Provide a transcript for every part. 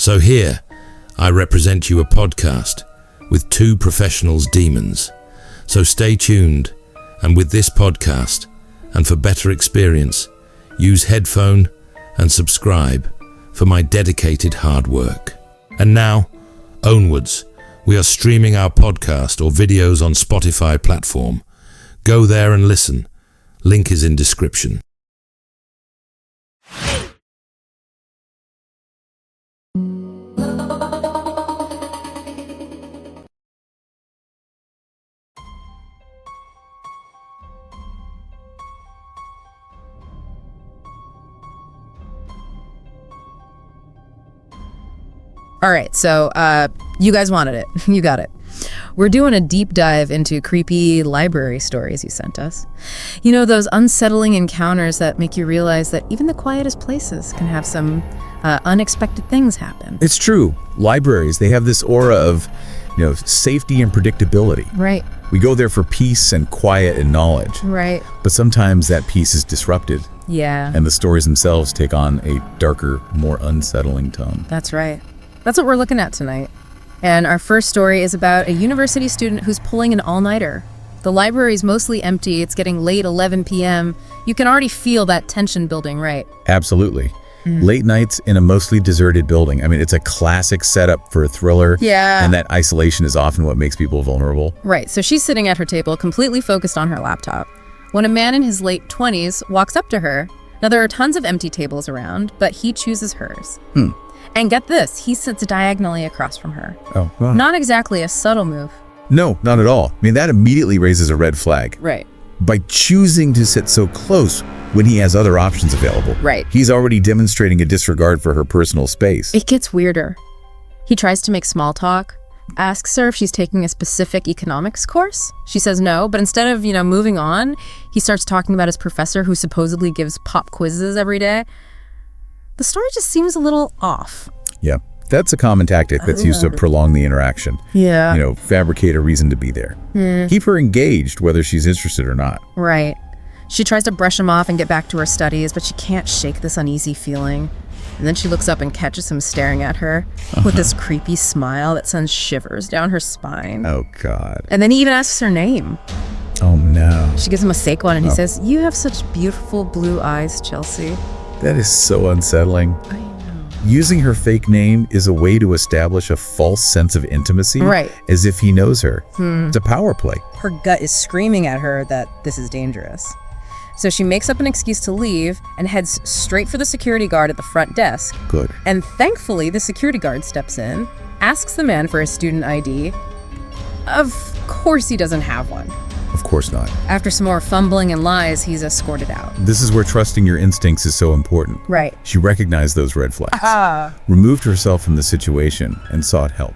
So here, I represent you a podcast with two professionals demons. So stay tuned, and with this podcast, and for better experience, use headphone and subscribe for my dedicated hard work. And now, onwards, we are streaming our podcast or videos on Spotify platform. Go there and listen. Link is in description. All right, so you guys wanted it. You got it. We're doing a deep dive into creepy library stories you sent us. You know, those unsettling encounters that make you realize that even the quietest places can have some unexpected things happen. It's true. Libraries, they have this aura of, safety and predictability. Right. We go there for peace and quiet and knowledge. Right. But sometimes that peace is disrupted. Yeah. And the stories themselves take on a darker, more unsettling tone. That's right. That's what we're looking at tonight. And our first story is about a university student who's pulling an all-nighter. The library's mostly empty. It's getting late 11 p.m. You can already feel that tension building, right? Absolutely. Late nights in a mostly deserted building. I mean, it's a classic setup for a thriller. Yeah. And that isolation is often what makes people vulnerable. Right. So she's sitting at her table, completely focused on her laptop, when a man in his late 20s walks up to her. Now, there are tons of empty tables around, but he chooses hers. And get this, he sits diagonally across from her. Oh, well. Not exactly a subtle move. No, not at all. I mean, that immediately raises a red flag. Right. By choosing to sit so close when he has other options available. Right. He's already demonstrating a disregard for her personal space. It gets weirder. He tries to make small talk, asks her if she's taking a specific economics course. She says no, but instead of, moving on, he starts talking about his professor who supposedly gives pop quizzes every day. The story just seems a little off. Yeah, that's a common tactic that's used to prolong the interaction. Yeah. Fabricate a reason to be there. Keep her engaged whether she's interested or not. Right. She tries to brush him off and get back to her studies, but she can't shake this uneasy feeling. And then she looks up and catches him staring at her with this creepy smile that sends shivers down her spine. Oh, God. And then he even asks her name. Oh, no. She gives him a fake one and he says, "You have such beautiful blue eyes, Chelsea." That is so unsettling. I know. Using her fake name is a way to establish a false sense of intimacy. Right. As if he knows her. It's a power play. Her gut is screaming at her that this is dangerous. So she makes up an excuse to leave and heads straight for the security guard at the front desk. Good. And thankfully, the security guard steps in, asks the man for his student ID. Of course he doesn't have one. Of course not. After some more fumbling and lies, he's escorted out. This is where trusting your instincts is so important. Right. She recognized those red flags, removed herself from the situation, and sought help.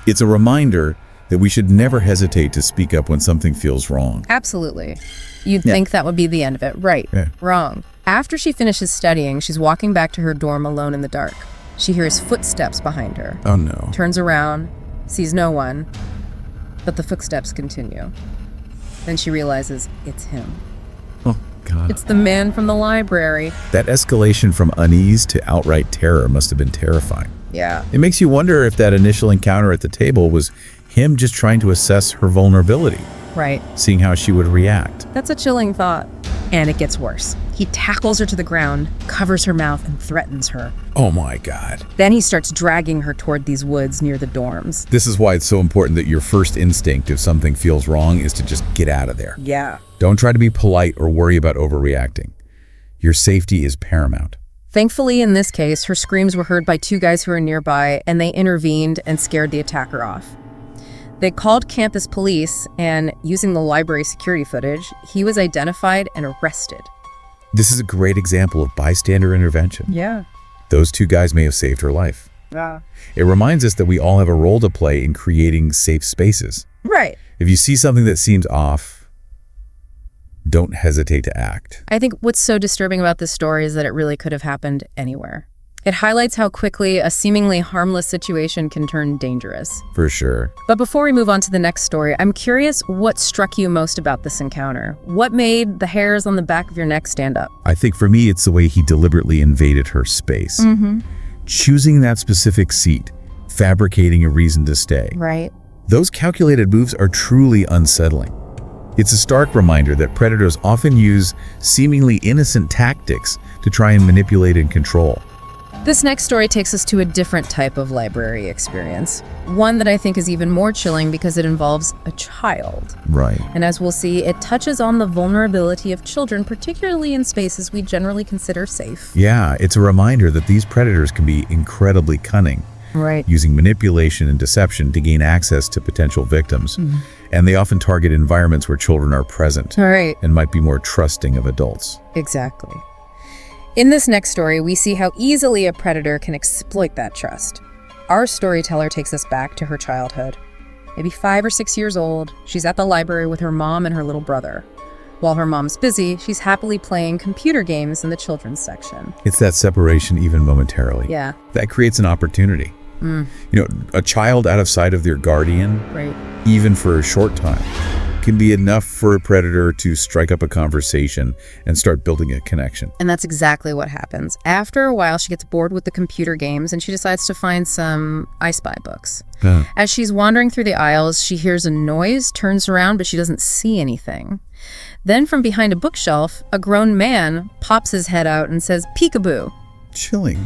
It's a reminder that we should never hesitate to speak up when something feels wrong. Absolutely. You'd think that would be the end of it. Right. Yeah. Wrong. After she finishes studying, she's walking back to her dorm alone in the dark. She hears footsteps behind her. Oh, no. Turns around, sees no one, but the footsteps continue. Then she realizes it's him. Oh, God. It's the man from the library. That escalation from unease to outright terror must have been terrifying. Yeah. It makes you wonder if that initial encounter at the table was him just trying to assess her vulnerability, Right. seeing how she would react. That's a chilling thought. And it gets worse. He tackles her to the ground, covers her mouth, and threatens her. Oh, my God. Then he starts dragging her toward these woods near the dorms. This is why it's so important that your first instinct if something feels wrong is to just get out of there. Yeah. Don't try to be polite or worry about overreacting. Your safety is paramount. Thankfully, in this case, her screams were heard by two guys who were nearby, and they intervened and scared the attacker off. They called campus police, and using the library security footage, he was identified and arrested. This is a great example of bystander intervention. Yeah. Those two guys may have saved her life. Yeah. It reminds us that we all have a role to play in creating safe spaces. Right. If you see something that seems off, don't hesitate to act. I think what's so disturbing about this story is that it really could have happened anywhere. It highlights how quickly a seemingly harmless situation can turn dangerous. For sure. But before we move on to the next story, I'm curious what struck you most about this encounter? What made the hairs on the back of your neck stand up? I think for me, it's the way he deliberately invaded her space. choosing that specific seat, fabricating a reason to stay. Right. Those calculated moves are truly unsettling. It's a stark reminder that predators often use seemingly innocent tactics to try and manipulate and control. This next story takes us to a different type of library experience. One that I think is even more chilling because it involves a child. Right. And as we'll see, it touches on the vulnerability of children, particularly in spaces we generally consider safe. Yeah, it's a reminder that these predators can be incredibly cunning, Right. using manipulation and deception to gain access to potential victims. And they often target environments where children are present All right. and might be more trusting of adults. Exactly. In this next story, we see how easily a predator can exploit that trust. Our storyteller takes us back to her childhood. Maybe 5 or 6 years old, she's at the library with her mom and her little brother. While her mom's busy, she's happily playing computer games in the children's section. It's that separation even momentarily. Yeah. That creates an opportunity. A child out of sight of their guardian, Right. even for a short time, can be enough for a predator to strike up a conversation and start building a connection. And that's exactly what happens. After a while, she gets bored with the computer games and she decides to find some I Spy books. As she's wandering through the aisles, she hears a noise, turns around, but she doesn't see anything. Then from behind a bookshelf, a grown man pops his head out and says, "Peekaboo." Chilling.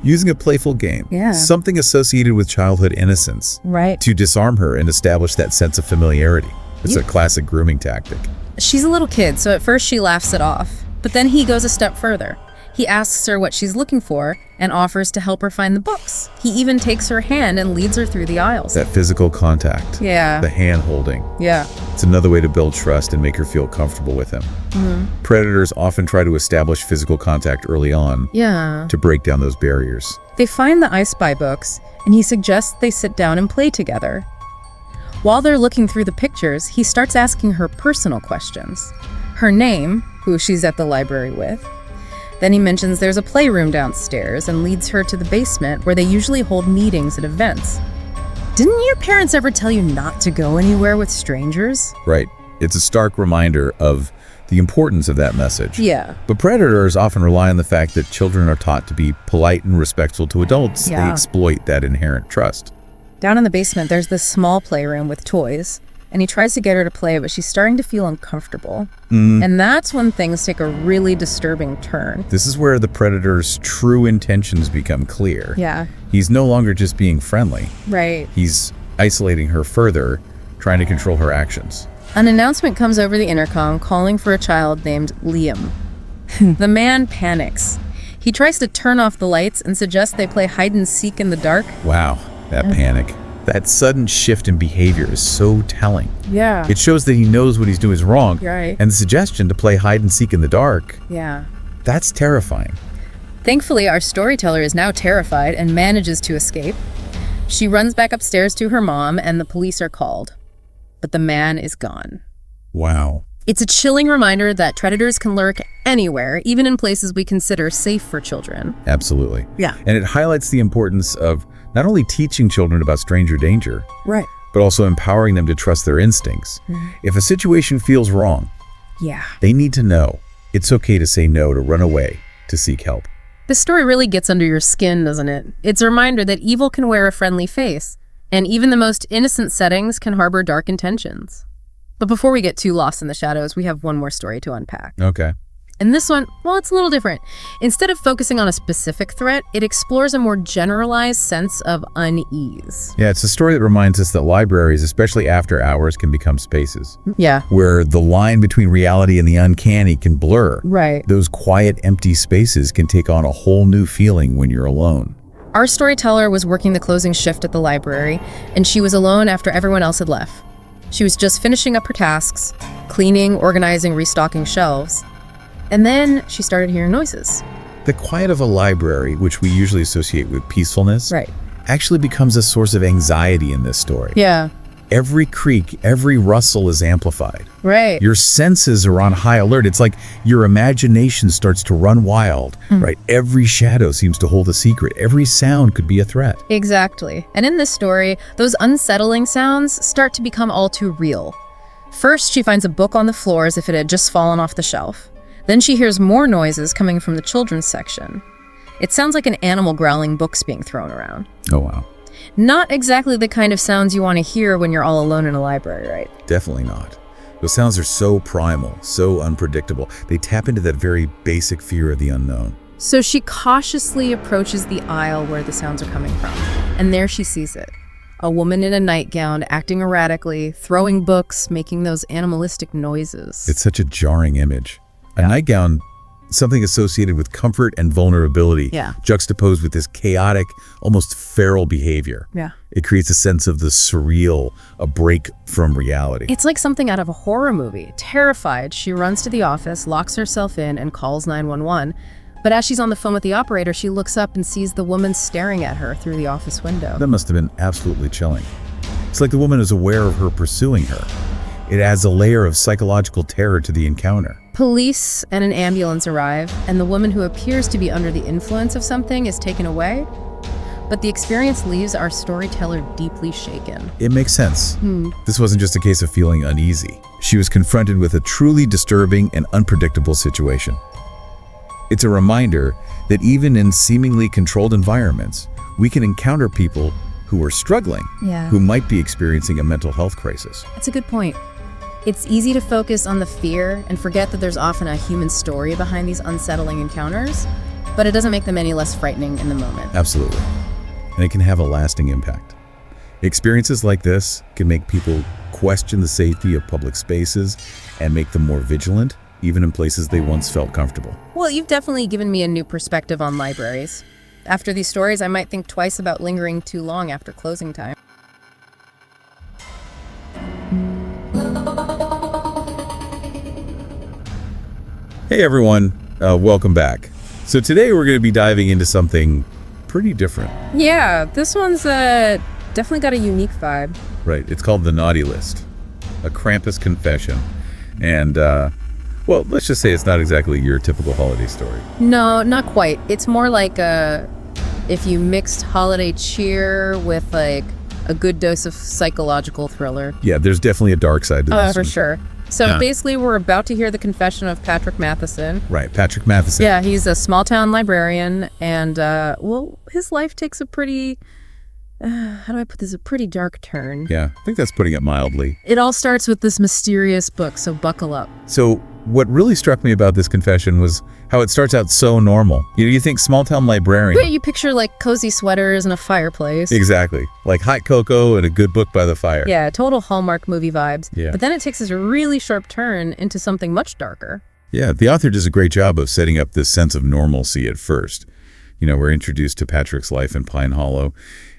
Using a playful game. Yeah. Something associated with childhood innocence. Right. To disarm her and establish that sense of familiarity. It's a classic grooming tactic. She's a little kid, so at first she laughs it off. But then he goes a step further. He asks her what she's looking for and offers to help her find the books. He even takes her hand and leads her through the aisles. That physical contact. Yeah. The hand holding. Yeah. It's another way to build trust and make her feel comfortable with him. Predators often try to establish physical contact early on Yeah. to break down those barriers. They find the I Spy books, and he suggests they sit down and play together. While they're looking through the pictures, he starts asking her personal questions. Her name, who she's at the library with. Then he mentions there's a playroom downstairs and leads her to the basement where they usually hold meetings and events. Didn't your parents ever tell you not to go anywhere with strangers? Right. It's a stark reminder of the importance of that message. Yeah. But predators often rely on the fact that children are taught to be polite and respectful to adults. Yeah. They exploit that inherent trust. Down in the basement, there's this small playroom with toys, and he tries to get her to play, but she's starting to feel uncomfortable. And that's when things take a really disturbing turn. This is where the predator's true intentions become clear. Yeah. He's no longer just being friendly. Right. He's isolating her further, trying to control her actions. An announcement comes over the intercom calling for a child named Liam. The man panics. He tries to turn off the lights and suggests they play hide and seek in the dark. Wow, that panic. That sudden shift in behavior is so telling. Yeah. It shows that he knows what he's doing is wrong. Right. And the suggestion to play hide and seek in the dark, Yeah. that's terrifying. Thankfully, our storyteller is now terrified and manages to escape. She runs back upstairs to her mom, and the police are called. But the man is gone. Wow. It's a chilling reminder that predators can lurk anywhere, even in places we consider safe for children. Absolutely. Yeah. And it highlights the importance of not only teaching children about stranger danger, Right. but also empowering them to trust their instincts. If a situation feels wrong, Yeah. they need to know it's okay to say no, to run away, to seek help. This story really gets under your skin, doesn't it? It's a reminder that evil can wear a friendly face, and even the most innocent settings can harbor dark intentions. But before we get too lost in the shadows, we have one more story to unpack. Okay. And this one, well, it's a little different. Instead of focusing on a specific threat, it explores a more generalized sense of unease. Yeah, it's a story that reminds us that libraries, especially after hours, can become spaces Yeah. where the line between reality and the uncanny can blur. Right. Those quiet, empty spaces can take on a whole new feeling when you're alone. Our storyteller was working the closing shift at the library, and she was alone after everyone else had left. She was just finishing up her tasks, cleaning, organizing, restocking shelves. And then she started hearing noises. The quiet of a library, which we usually associate with peacefulness, Right. actually becomes a source of anxiety in this story. Yeah. Every creak, every rustle is amplified. Right. Your senses are on high alert. It's like your imagination starts to run wild, right? Every shadow seems to hold a secret. Every sound could be a threat. Exactly. And in this story, those unsettling sounds start to become all too real. First, she finds a book on the floor as if it had just fallen off the shelf. Then she hears more noises coming from the children's section. It sounds like an animal growling book's being thrown around. Oh, wow. Not exactly the kind of sounds you want to hear when you're all alone in a library, right? Definitely not. Those sounds are so primal, so unpredictable. They tap into that very basic fear of the unknown. So she cautiously approaches the aisle where the sounds are coming from, and there she sees it. A woman in a nightgown, acting erratically, throwing books, making those animalistic noises. It's such a jarring image. A nightgown, something associated with comfort and vulnerability, juxtaposed with this chaotic, almost feral behavior. Yeah. It creates a sense of the surreal, a break from reality. It's like something out of a horror movie. Terrified, she runs to the office, locks herself in, and calls 911. But as she's on the phone with the operator, she looks up and sees the woman staring at her through the office window. That must have been absolutely chilling. It's like the woman is aware of her pursuing her. It adds a layer of psychological terror to the encounter. Police and an ambulance arrive, and the woman who appears to be under the influence of something is taken away. But the experience leaves our storyteller deeply shaken. It makes sense. This wasn't just a case of feeling uneasy. She was confronted with a truly disturbing and unpredictable situation. It's a reminder that even in seemingly controlled environments, we can encounter people who are struggling, who might be experiencing a mental health crisis. That's a good point. It's easy to focus on the fear and forget that there's often a human story behind these unsettling encounters, but it doesn't make them any less frightening in the moment. Absolutely. And it can have a lasting impact. Experiences like this can make people question the safety of public spaces and make them more vigilant, even in places they once felt comfortable. Well, you've definitely given me a new perspective on libraries. After these stories, I might think twice about lingering too long after closing time. Hey everyone, welcome back. So today we're going to be diving into something pretty different. Yeah, this one's definitely got a unique vibe. Right, it's called The Naughty List, a Krampus confession. And, well, let's just say it's not exactly your typical holiday story. No, not quite. It's more like if you mixed holiday cheer with like a good dose of psychological thriller. Yeah, there's definitely a dark side to this. Oh, for one. sure. So basically, we're about to hear the confession of Patrick Matheson. Right, Patrick Matheson. Yeah, he's a small-town librarian, and, well, his life takes a pretty, how do I put this, a pretty dark turn. Yeah, I think that's putting it mildly. It all starts with this mysterious book, so buckle up. So what really struck me about this confession was how it starts out so normal. You think small-town librarian. Wait, you picture, like, cozy sweaters and a fireplace. Exactly. Like hot cocoa and a good book by the fire. Yeah, total Hallmark movie vibes. Yeah. But then it takes this really sharp turn into something much darker. Yeah, the author does a great job of setting up this sense of normalcy at first. You know, we're introduced to Patrick's life in Pine Hollow.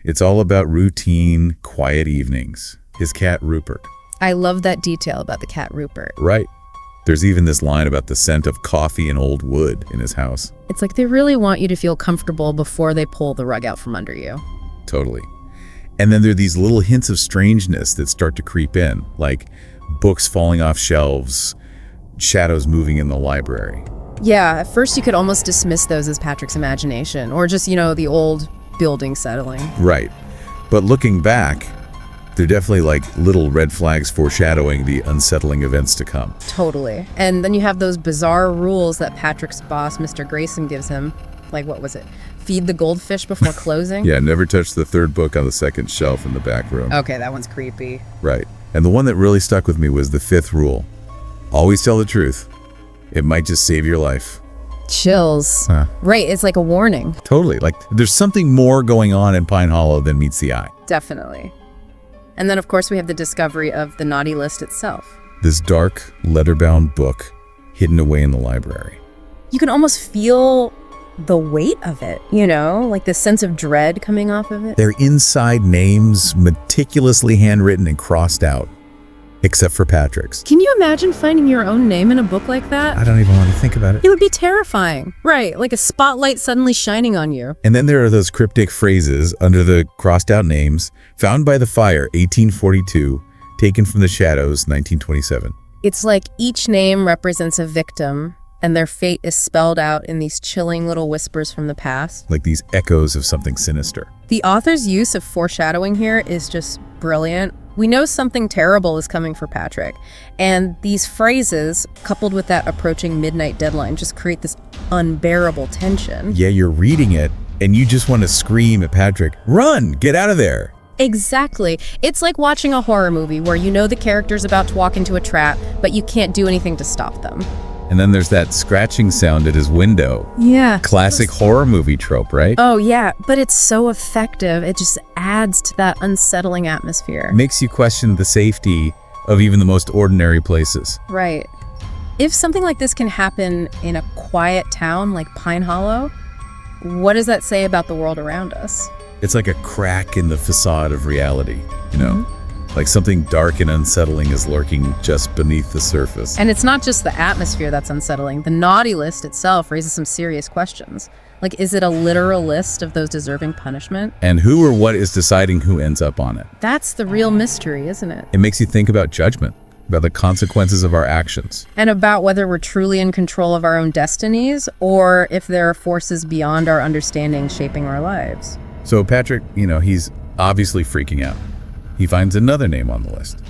It's all about routine, quiet evenings. His cat, Rupert. I love that detail about the cat Rupert. Right. There's even this line about the scent of coffee and old wood in his house. It's like they really want you to feel comfortable before they pull the rug out from under you. Totally. And then there are these little hints of strangeness that start to creep in, like books falling off shelves, shadows moving in the library. Yeah, at first you could almost dismiss those as Patrick's imagination, or just, the old building settling. Right. But looking back, they're definitely like little red flags foreshadowing the unsettling events to come. Totally. And then you have those bizarre rules that Patrick's boss, Mr. Grayson, gives him. Like, what was it? Feed the goldfish before closing? Yeah, never touch the third book on the second shelf in the back room. Okay, that one's creepy. Right. And the one that really stuck with me was the fifth rule. Always tell the truth. It might just save your life. Chills. Huh. Right, it's like a warning. Totally. Like, there's something more going on in Pine Hollow than meets the eye. Definitely. And then, of course, we have the discovery of the Naughty List itself. This dark, leather-bound book hidden away in the library. You can almost feel the weight of it, like the sense of dread coming off of it. Their inside names meticulously handwritten and crossed out, except for Patrick's. Can you imagine finding your own name in a book like that? I don't even want to think about it. It would be terrifying. Right, like a spotlight suddenly shining on you. And then there are those cryptic phrases under the crossed out names. Found by the fire, 1842. Taken from the shadows, 1927. It's like each name represents a victim, and their fate is spelled out in these chilling little whispers from the past. Like these echoes of something sinister. The author's use of foreshadowing here is just brilliant. We know something terrible is coming for Patrick, and these phrases, coupled with that approaching midnight deadline, just create this unbearable tension. Yeah, you're reading it, and you just want to scream at Patrick, "Run! Get out of there!" Exactly. It's like watching a horror movie where you know the character's about to walk into a trap, but you can't do anything to stop them. And then there's that scratching sound at his window. Yeah. Classic horror movie trope, right? Oh, yeah, but it's so effective. It just adds to that unsettling atmosphere. Makes you question the safety of even the most ordinary places. Right. If something like this can happen in a quiet town like Pine Hollow, what does that say about the world around us? It's like a crack in the facade of reality, you know? Like something dark and unsettling is lurking just beneath the surface. And it's not just the atmosphere that's unsettling. The naughty list itself raises some serious questions. Like, is it a literal list of those deserving punishment? And who or what is deciding who ends up on it? That's the real mystery, isn't it? It makes you think about judgment, about the consequences of our actions. And about whether we're truly in control of our own destinies, or if there are forces beyond our understanding shaping our lives. So Patrick, he's obviously freaking out. He finds another name on the list,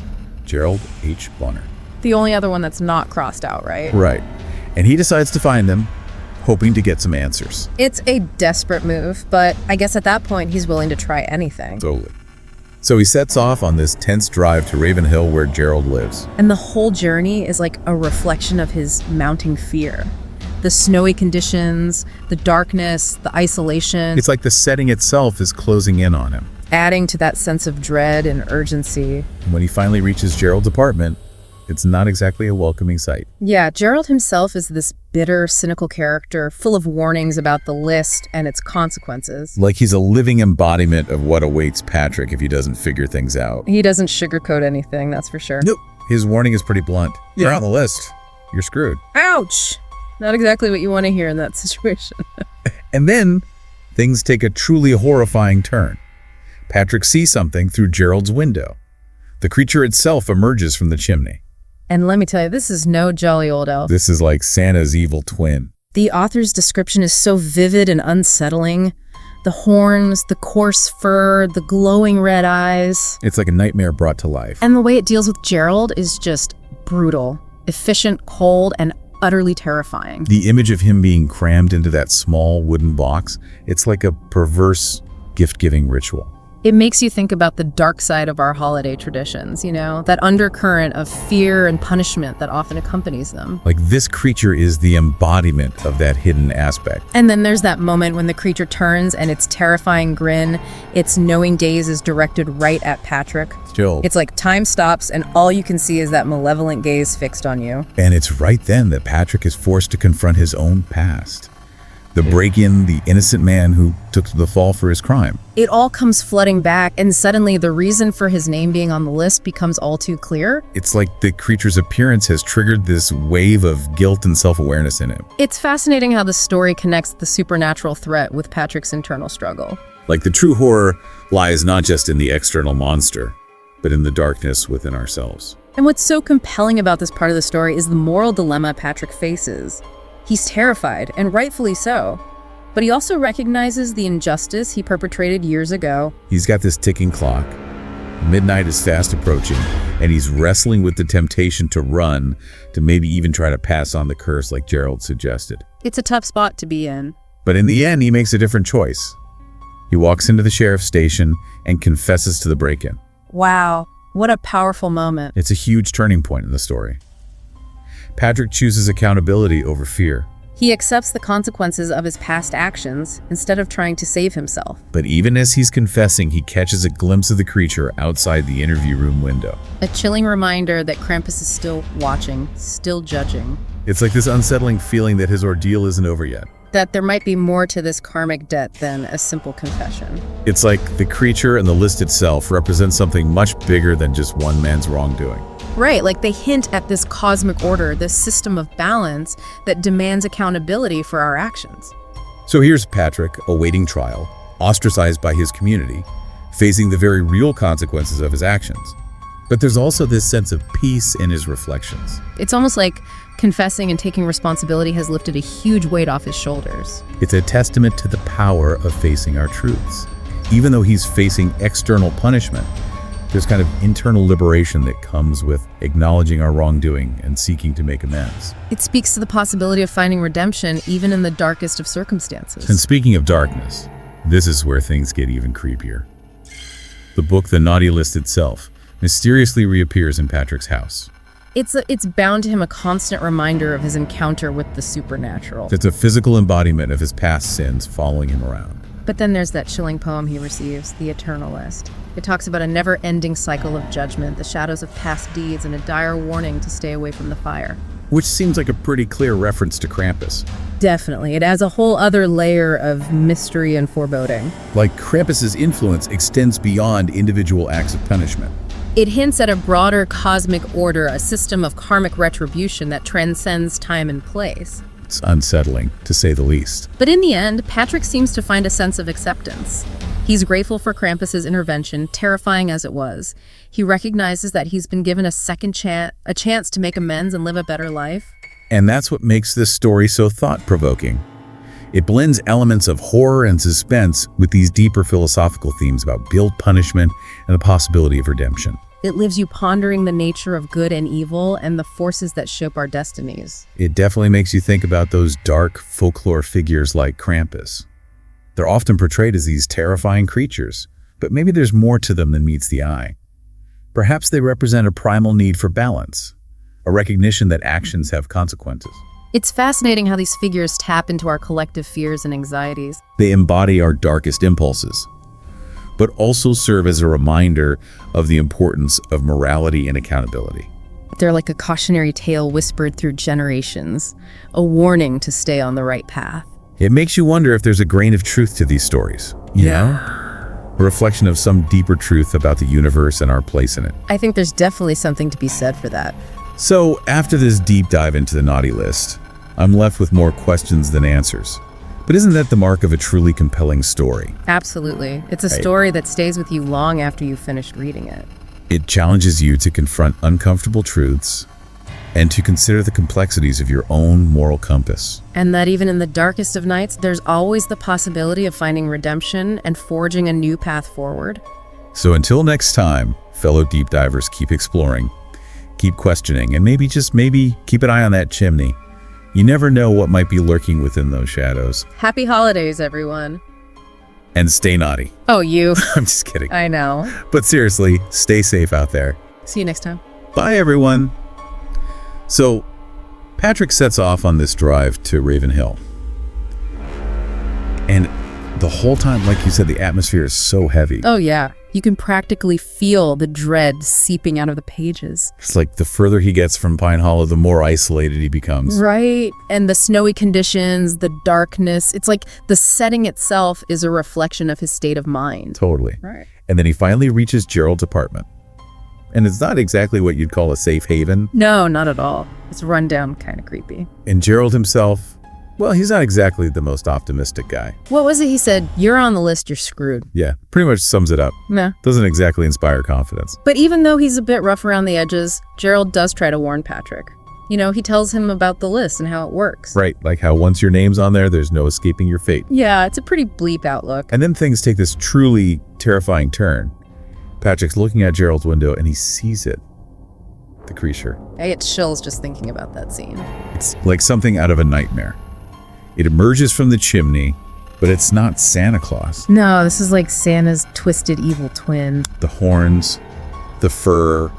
Gerald H. Bonner. The only other one that's not crossed out, right? Right. And he decides to find them, hoping to get some answers. It's a desperate move, but I guess at that point he's willing to try anything. Totally. So he sets off on this tense drive to Raven Hill where Gerald lives. And the whole journey is like a reflection of his mounting fear. The snowy conditions, the darkness, the isolation. It's like the setting itself is closing in on him, adding to that sense of dread and urgency. And when he finally reaches Gerald's apartment, it's not exactly a welcoming sight. Yeah, Gerald himself is this bitter, cynical character, full of warnings about the list and its consequences. Like he's a living embodiment of what awaits Patrick if he doesn't figure things out. He doesn't sugarcoat anything, that's for sure. Nope. His warning is pretty blunt. You're on the list. You're screwed. Ouch! Not exactly what you want to hear in that situation. And then, things take a truly horrifying turn. Patrick sees something through Gerald's window. The creature itself emerges from the chimney. And let me tell you, this is no jolly old elf. This is like Santa's evil twin. The author's description is so vivid and unsettling. The horns, the coarse fur, the glowing red eyes. It's like a nightmare brought to life. And the way it deals with Gerald is just brutal, efficient, cold, and utterly terrifying. The image of him being crammed into that small wooden box, it's like a perverse gift-giving ritual. It makes you think about the dark side of our holiday traditions, that undercurrent of fear and punishment that often accompanies them. Like this creature is the embodiment of that hidden aspect. And then there's that moment when the creature turns and its terrifying grin, its knowing gaze is directed right at Patrick. Still. It's like time stops and all you can see is that malevolent gaze fixed on you. And it's right then that Patrick is forced to confront his own past. The break-in, the innocent man who took the fall for his crime. It all comes flooding back, and suddenly the reason for his name being on the list becomes all too clear. It's like the creature's appearance has triggered this wave of guilt and self-awareness in him. It's fascinating how the story connects the supernatural threat with Patrick's internal struggle. Like the true horror lies not just in the external monster, but in the darkness within ourselves. And what's so compelling about this part of the story is the moral dilemma Patrick faces. He's terrified, and rightfully so. But he also recognizes the injustice he perpetrated years ago. He's got this ticking clock. Midnight is fast approaching, and he's wrestling with the temptation to run, to maybe even try to pass on the curse like Gerald suggested. It's a tough spot to be in. But in the end, he makes a different choice. He walks into the sheriff's station and confesses to the break-in. Wow, what a powerful moment. It's a huge turning point in the story. Patrick chooses accountability over fear. He accepts the consequences of his past actions instead of trying to save himself. But even as he's confessing, he catches a glimpse of the creature outside the interview room window. A chilling reminder that Krampus is still watching, still judging. It's like this unsettling feeling that his ordeal isn't over yet. That there might be more to this karmic debt than a simple confession. It's like the creature and the list itself represent something much bigger than just one man's wrongdoing. Right, like they hint at this cosmic order, this system of balance that demands accountability for our actions. So here's Patrick, awaiting trial, ostracized by his community, facing the very real consequences of his actions. But there's also this sense of peace in his reflections. It's almost like confessing and taking responsibility has lifted a huge weight off his shoulders. It's a testament to the power of facing our truths. Even though he's facing external punishment, There's kind of internal liberation that comes with acknowledging our wrongdoing and seeking to make amends. It speaks to the possibility of finding redemption even in the darkest of circumstances. And speaking of darkness, this is where things get even creepier. The book, The Naughty List itself, mysteriously reappears in Patrick's house. It's bound to him a constant reminder of his encounter with the supernatural. It's a physical embodiment of his past sins following him around. But then there's that chilling poem he receives, The Eternal List. It talks about a never-ending cycle of judgment, the shadows of past deeds, and a dire warning to stay away from the fire. Which seems like a pretty clear reference to Krampus. Definitely. It adds a whole other layer of mystery and foreboding. Like Krampus's influence extends beyond individual acts of punishment. It hints at a broader cosmic order, a system of karmic retribution that transcends time and place. It's unsettling, to say the least. But in the end, Patrick seems to find a sense of acceptance. He's grateful for Krampus's intervention, terrifying as it was. He recognizes that he's been given a chance to make amends and live a better life. And that's what makes this story so thought-provoking. It blends elements of horror and suspense with these deeper philosophical themes about guilt, punishment, and the possibility of redemption. It leaves you pondering the nature of good and evil and the forces that shape our destinies. It definitely makes you think about those dark folklore figures like Krampus. They're often portrayed as these terrifying creatures, but maybe there's more to them than meets the eye. Perhaps they represent a primal need for balance, a recognition that actions have consequences. It's fascinating how these figures tap into our collective fears and anxieties. They embody our darkest impulses, but also serve as a reminder of the importance of morality and accountability. They're like a cautionary tale whispered through generations, a warning to stay on the right path. It makes you wonder if there's a grain of truth to these stories, you know? A reflection of some deeper truth about the universe and our place in it. I think there's definitely something to be said for that. So, after this deep dive into the naughty list, I'm left with more questions than answers. But isn't that the mark of a truly compelling story? Absolutely. It's a story that stays with you long after you've finished reading it. It challenges you to confront uncomfortable truths and to consider the complexities of your own moral compass. And that even in the darkest of nights, there's always the possibility of finding redemption and forging a new path forward. So until next time, fellow deep divers, keep exploring, keep questioning, and maybe, just maybe, keep an eye on that chimney. You never know what might be lurking within those shadows. Happy holidays, everyone. And stay naughty. Oh, you. I'm just kidding. I know. But seriously, stay safe out there. See you next time. Bye, everyone. So, Patrick sets off on this drive to Raven Hill. And the whole time, like you said, the atmosphere is so heavy. Oh, yeah. You can practically feel the dread seeping out of the pages. It's like the further he gets from Pine Hollow, the more isolated he becomes. Right. And the snowy conditions, the darkness, it's like the setting itself is a reflection of his state of mind. Totally. Right. And then he finally reaches Gerald's apartment. And it's not exactly what you'd call a safe haven. No, not at all. It's run down, kind of creepy. And Gerald himself, well, he's not exactly the most optimistic guy. What was it he said? You're on the list, you're screwed. Yeah, pretty much sums it up. Yeah. Doesn't exactly inspire confidence. But even though he's a bit rough around the edges, Gerald does try to warn Patrick. You know, he tells him about the list and how it works. Right, like how once your name's on there, there's no escaping your fate. Yeah, it's a pretty bleak outlook. And then things take this truly terrifying turn. Patrick's looking at Gerald's window and he sees it. The creature. I get chills just thinking about that scene. It's like something out of a nightmare. It emerges from the chimney, but it's not Santa Claus. No, this is like Santa's twisted evil twin. The horns, the fur,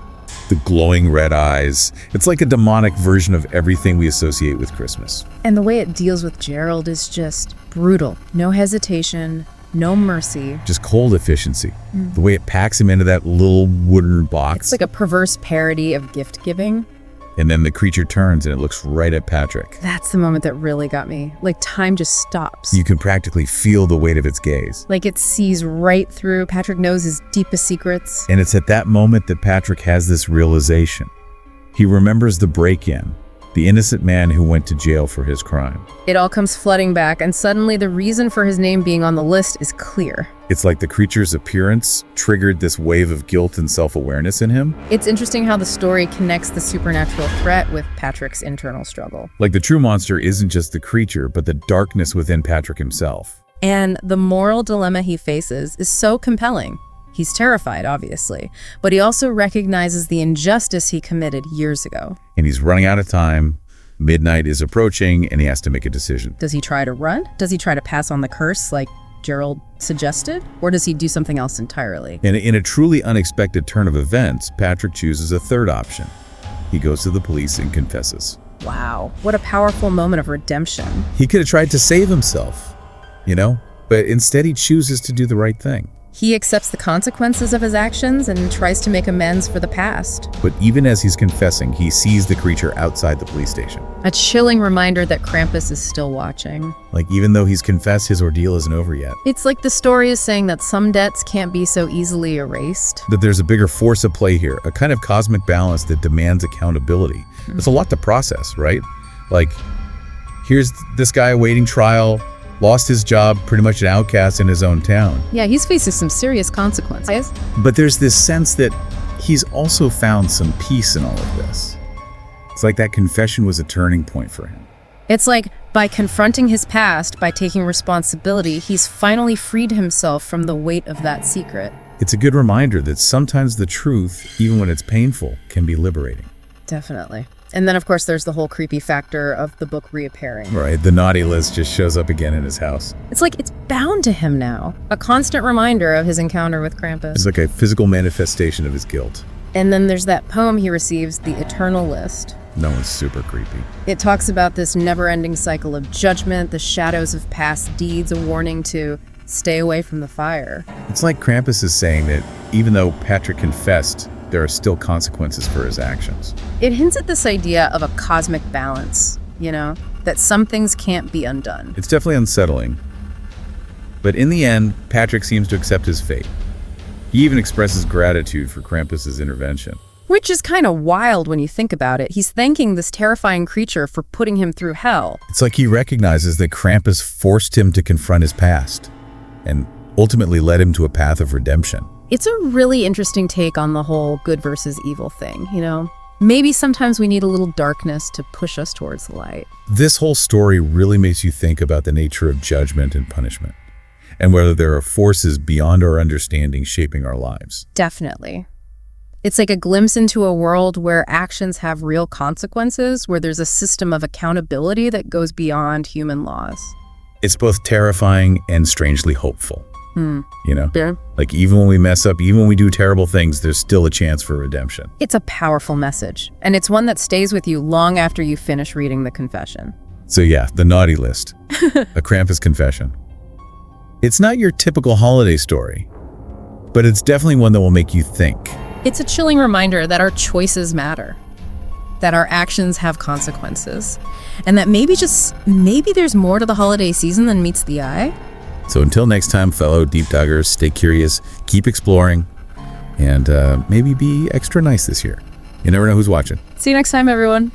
the glowing red eyes. It's like a demonic version of everything we associate with Christmas. And the way it deals with Gerald is just brutal. No hesitation, no mercy. Just cold efficiency. The way it packs him into that little wooden box. It's like a perverse parody of gift giving. And then the creature turns and it looks right at Patrick. That's the moment that really got me. Like time just stops. You can practically feel the weight of its gaze. Like it sees right through. Patrick knows his deepest secrets. And it's at that moment that Patrick has this realization. He remembers the break-in, the innocent man who went to jail for his crime. It all comes flooding back, and suddenly the reason for his name being on the list is clear. It's like the creature's appearance triggered this wave of guilt and self-awareness in him. It's interesting how the story connects the supernatural threat with Patrick's internal struggle. Like the true monster isn't just the creature, but the darkness within Patrick himself. And the moral dilemma he faces is so compelling. He's terrified, obviously, but he also recognizes the injustice he committed years ago. And he's running out of time. Midnight is approaching, and he has to make a decision. Does he try to run? Does he try to pass on the curse like Gerald suggested? Or does he do something else entirely? And in a truly unexpected turn of events, Patrick chooses a third option. He goes to the police and confesses. Wow, what a powerful moment of redemption. He could have tried to save himself, but instead he chooses to do the right thing. He accepts the consequences of his actions and tries to make amends for the past. But even as he's confessing, he sees the creature outside the police station. A chilling reminder that Krampus is still watching. Like, even though he's confessed, his ordeal isn't over yet. It's like the story is saying that some debts can't be so easily erased. That there's a bigger force at play here, a kind of cosmic balance that demands accountability. It's a lot to process, right? Like, here's this guy awaiting trial, lost his job, pretty much an outcast in his own town. Yeah, he's facing some serious consequences. But there's this sense that he's also found some peace in all of this. It's like that confession was a turning point for him. It's like by confronting his past, by taking responsibility, he's finally freed himself from the weight of that secret. It's a good reminder that sometimes the truth, even when it's painful, can be liberating. Definitely. And then, of course, there's the whole creepy factor of the book reappearing. Right, the naughty list just shows up again in his house. It's like it's bound to him now. A constant reminder of his encounter with Krampus. It's like a physical manifestation of his guilt. And then there's that poem he receives, The Eternal List. No, it's super creepy. It talks about this never-ending cycle of judgment, the shadows of past deeds, a warning to stay away from the fire. It's like Krampus is saying that even though Patrick confessed, there are still consequences for his actions. It hints at this idea of a cosmic balance, that some things can't be undone. It's definitely unsettling. But in the end, Patrick seems to accept his fate. He even expresses gratitude for Krampus's intervention. Which is kind of wild when you think about it. He's thanking this terrifying creature for putting him through hell. It's like he recognizes that Krampus forced him to confront his past and ultimately led him to a path of redemption. It's a really interesting take on the whole good versus evil thing, Maybe sometimes we need a little darkness to push us towards the light. This whole story really makes you think about the nature of judgment and punishment, and whether there are forces beyond our understanding shaping our lives. Definitely. It's like a glimpse into a world where actions have real consequences, where there's a system of accountability that goes beyond human laws. It's both terrifying and strangely hopeful. Yeah. Like, even when we mess up, even when we do terrible things, there's still a chance for redemption. It's a powerful message, and it's one that stays with you long after you finish reading the confession. So yeah, the naughty list, a Krampus confession. It's not your typical holiday story, but it's definitely one that will make you think. It's a chilling reminder that our choices matter, that our actions have consequences, and that maybe there's more to the holiday season than meets the eye. So until next time, fellow deep diggers, stay curious, keep exploring, and maybe be extra nice this year. You never know who's watching. See you next time, everyone.